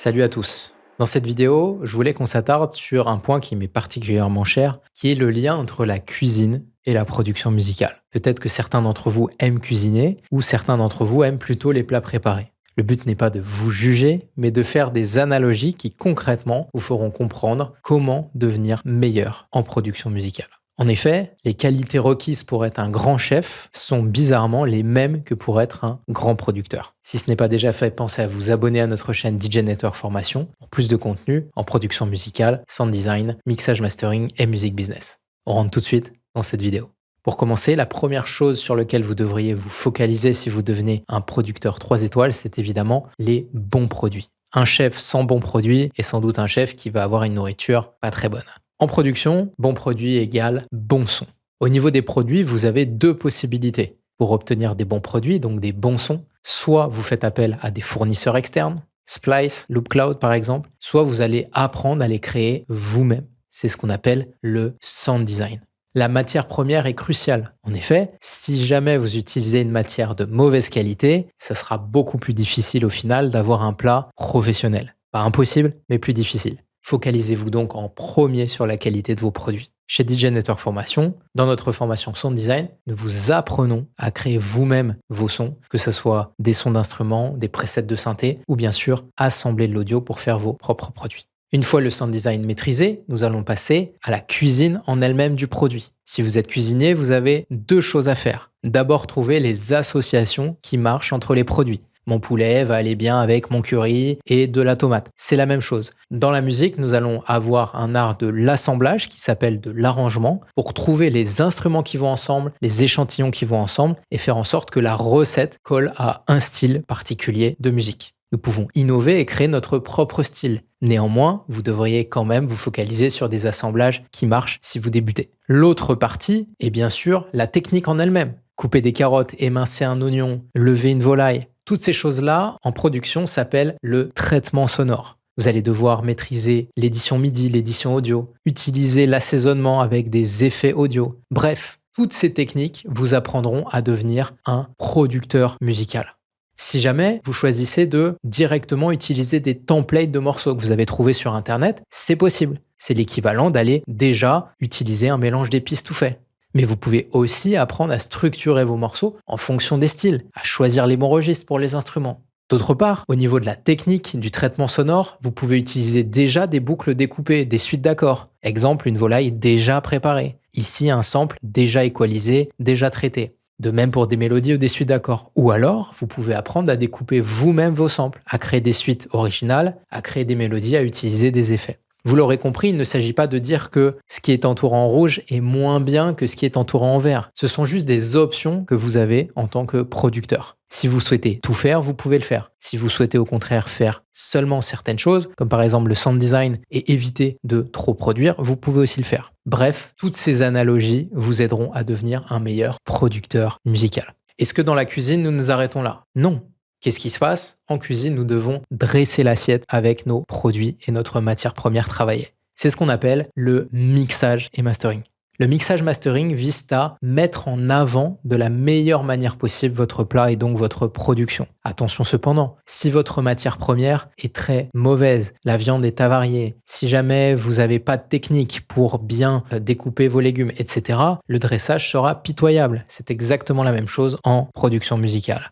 Salut à tous. Dans cette vidéo, je voulais qu'on s'attarde sur un point qui m'est particulièrement cher, qui est le lien entre la cuisine et la production musicale. Peut-être que certains d'entre vous aiment cuisiner ou certains d'entre vous aiment plutôt les plats préparés. Le but n'est pas de vous juger, mais de faire des analogies qui concrètement vous feront comprendre comment devenir meilleur en production musicale. En effet, les qualités requises pour être un grand chef sont bizarrement les mêmes que pour être un grand producteur. Si ce n'est pas déjà fait, pensez à vous abonner à notre chaîne DJ Network Formation pour plus de contenu en production musicale, sound design, mixage mastering et music business. On rentre tout de suite dans cette vidéo. Pour commencer, la première chose sur laquelle vous devriez vous focaliser si vous devenez un producteur 3 étoiles, c'est évidemment les bons produits. Un chef sans bons produits est sans doute un chef qui va avoir une nourriture pas très bonne. En production, bon produit égale bon son. Au niveau des produits, vous avez deux possibilités. Pour obtenir des bons produits, donc des bons sons, soit vous faites appel à des fournisseurs externes, Splice, Loopcloud par exemple, soit vous allez apprendre à les créer vous-même. C'est ce qu'on appelle le sound design. La matière première est cruciale. En effet, si jamais vous utilisez une matière de mauvaise qualité, ça sera beaucoup plus difficile au final d'avoir un plat professionnel. Pas impossible, mais plus difficile. Focalisez-vous donc en premier sur la qualité de vos produits. Chez DJ Network Formation, dans notre formation Sound Design, nous vous apprenons à créer vous-même vos sons, que ce soit des sons d'instruments, des presets de synthé ou bien sûr assembler de l'audio pour faire vos propres produits. Une fois le sound design maîtrisé, nous allons passer à la cuisine en elle-même du produit. Si vous êtes cuisinier, vous avez deux choses à faire. D'abord, trouver les associations qui marchent entre les produits. Mon poulet va aller bien avec mon curry et de la tomate. C'est la même chose. Dans la musique, nous allons avoir un art de l'assemblage qui s'appelle de l'arrangement pour trouver les instruments qui vont ensemble, les échantillons qui vont ensemble et faire en sorte que la recette colle à un style particulier de musique. Nous pouvons innover et créer notre propre style. Néanmoins, vous devriez quand même vous focaliser sur des assemblages qui marchent si vous débutez. L'autre partie est bien sûr la technique en elle-même. Couper des carottes, émincer un oignon, lever une volaille. Toutes ces choses-là, en production, s'appellent le traitement sonore. Vous allez devoir maîtriser l'édition MIDI, l'édition audio, utiliser l'assaisonnement avec des effets audio. Bref, toutes ces techniques vous apprendront à devenir un producteur musical. Si jamais vous choisissez de directement utiliser des templates de morceaux que vous avez trouvés sur Internet, c'est possible. C'est l'équivalent d'aller déjà utiliser un mélange d'épices tout fait. Mais vous pouvez aussi apprendre à structurer vos morceaux en fonction des styles, à choisir les bons registres pour les instruments. D'autre part, au niveau de la technique du traitement sonore, vous pouvez utiliser déjà des boucles découpées, des suites d'accords. Exemple, une volaille déjà préparée. Ici, un sample déjà équalisé, déjà traité. De même pour des mélodies ou des suites d'accords. Ou alors, vous pouvez apprendre à découper vous-même vos samples, à créer des suites originales, à créer des mélodies, à utiliser des effets. Vous l'aurez compris, il ne s'agit pas de dire que ce qui est entouré en rouge est moins bien que ce qui est entouré en vert. Ce sont juste des options que vous avez en tant que producteur. Si vous souhaitez tout faire, vous pouvez le faire. Si vous souhaitez au contraire faire seulement certaines choses, comme par exemple le sound design et éviter de trop produire, vous pouvez aussi le faire. Bref, toutes ces analogies vous aideront à devenir un meilleur producteur musical. Est-ce que dans la cuisine, nous nous arrêtons là? Non. Qu'est-ce qui se passe? En cuisine, nous devons dresser l'assiette avec nos produits et notre matière première travaillée. C'est ce qu'on appelle le mixage et mastering. Le mixage mastering vise à mettre en avant de la meilleure manière possible votre plat et donc votre production. Attention cependant, si votre matière première est très mauvaise, la viande est avariée, si jamais vous n'avez pas de technique pour bien découper vos légumes, etc., le dressage sera pitoyable. C'est exactement la même chose en production musicale.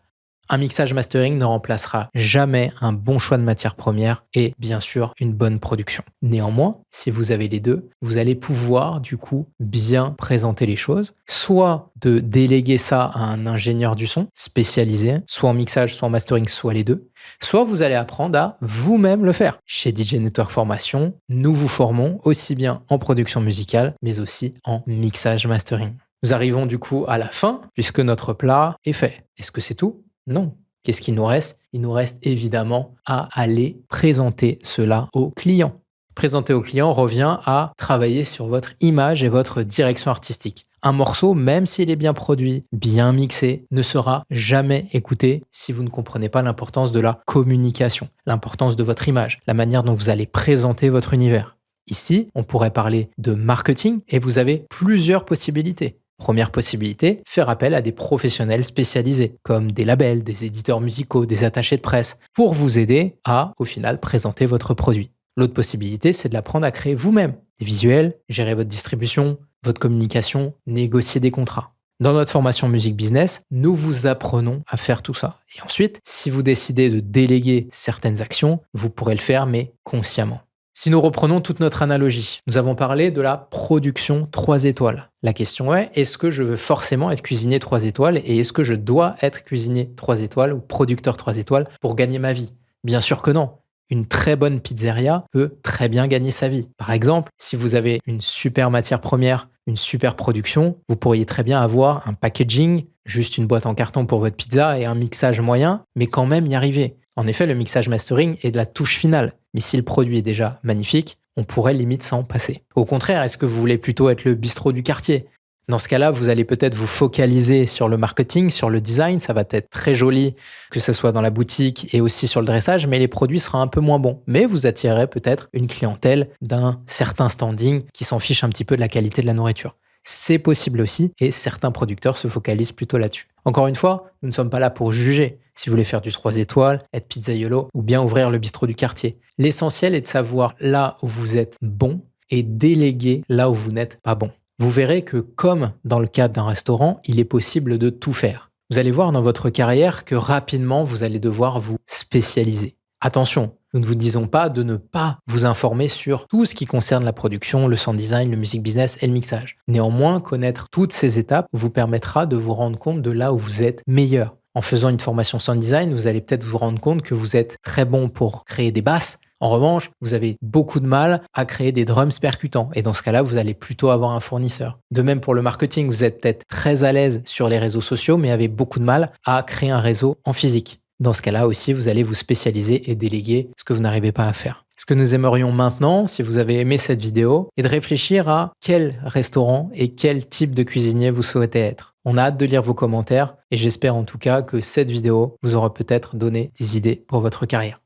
Un mixage mastering ne remplacera jamais un bon choix de matière première et bien sûr une bonne production. Néanmoins, si vous avez les deux, vous allez pouvoir du coup bien présenter les choses, soit de déléguer ça à un ingénieur du son spécialisé, soit en mixage, soit en mastering, soit les deux, soit vous allez apprendre à vous-même le faire. Chez DJ Network Formation, nous vous formons aussi bien en production musicale, mais aussi en mixage mastering. Nous arrivons du coup à la fin, puisque notre plat est fait. Est-ce que c'est tout? Non. Qu'est-ce qu'il nous reste? Il nous reste évidemment à aller présenter cela au client. Présenter au client revient à travailler sur votre image et votre direction artistique. Un morceau, même s'il est bien produit, bien mixé, ne sera jamais écouté si vous ne comprenez pas l'importance de la communication, l'importance de votre image, la manière dont vous allez présenter votre univers. Ici, on pourrait parler de marketing et vous avez plusieurs possibilités. Première possibilité, faire appel à des professionnels spécialisés, comme des labels, des éditeurs musicaux, des attachés de presse, pour vous aider à, au final, présenter votre produit. L'autre possibilité, c'est de l'apprendre à créer vous-même des visuels, gérer votre distribution, votre communication, négocier des contrats. Dans notre formation Music Business, nous vous apprenons à faire tout ça. Et ensuite, si vous décidez de déléguer certaines actions, vous pourrez le faire, mais consciemment. Si nous reprenons toute notre analogie, nous avons parlé de la production 3 étoiles. La question est, est-ce que je veux forcément être cuisinier 3 étoiles et est-ce que je dois être cuisinier 3 étoiles ou producteur 3 étoiles pour gagner ma vie? Bien sûr que non. Une très bonne pizzeria peut très bien gagner sa vie. Par exemple, si vous avez une super matière première, une super production, vous pourriez très bien avoir un packaging, juste une boîte en carton pour votre pizza et un mixage moyen, mais quand même y arriver. En effet, le mixage mastering est de la touche finale. Mais si le produit est déjà magnifique, on pourrait limite s'en passer. Au contraire, est-ce que vous voulez plutôt être le bistrot du quartier? Dans ce cas-là, vous allez peut-être vous focaliser sur le marketing, sur le design. Ça va être très joli, que ce soit dans la boutique et aussi sur le dressage, mais les produits seront un peu moins bons. Mais vous attirerez peut-être une clientèle d'un certain standing qui s'en fiche un petit peu de la qualité de la nourriture. C'est possible aussi et certains producteurs se focalisent plutôt là-dessus. Encore une fois, nous ne sommes pas là pour juger. Si vous voulez faire du 3 étoiles, être pizzaiolo ou bien ouvrir le bistrot du quartier. L'essentiel est de savoir là où vous êtes bon et déléguer là où vous n'êtes pas bon. Vous verrez que comme dans le cadre d'un restaurant, il est possible de tout faire. Vous allez voir dans votre carrière que rapidement, vous allez devoir vous spécialiser. Attention, nous ne vous disons pas de ne pas vous informer sur tout ce qui concerne la production, le sound design, le music business et le mixage. Néanmoins, connaître toutes ces étapes vous permettra de vous rendre compte de là où vous êtes meilleur. En faisant une formation sound design, vous allez peut-être vous rendre compte que vous êtes très bon pour créer des basses. En revanche, vous avez beaucoup de mal à créer des drums percutants. Et dans ce cas-là, vous allez plutôt avoir un fournisseur. De même pour le marketing, vous êtes peut-être très à l'aise sur les réseaux sociaux, mais avez beaucoup de mal à créer un réseau en physique. Dans ce cas-là aussi, vous allez vous spécialiser et déléguer ce que vous n'arrivez pas à faire. Ce que nous aimerions maintenant, si vous avez aimé cette vidéo, est de réfléchir à quel restaurant et quel type de cuisinier vous souhaitez être. On a hâte de lire vos commentaires et j'espère en tout cas que cette vidéo vous aura peut-être donné des idées pour votre carrière.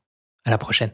À la prochaine.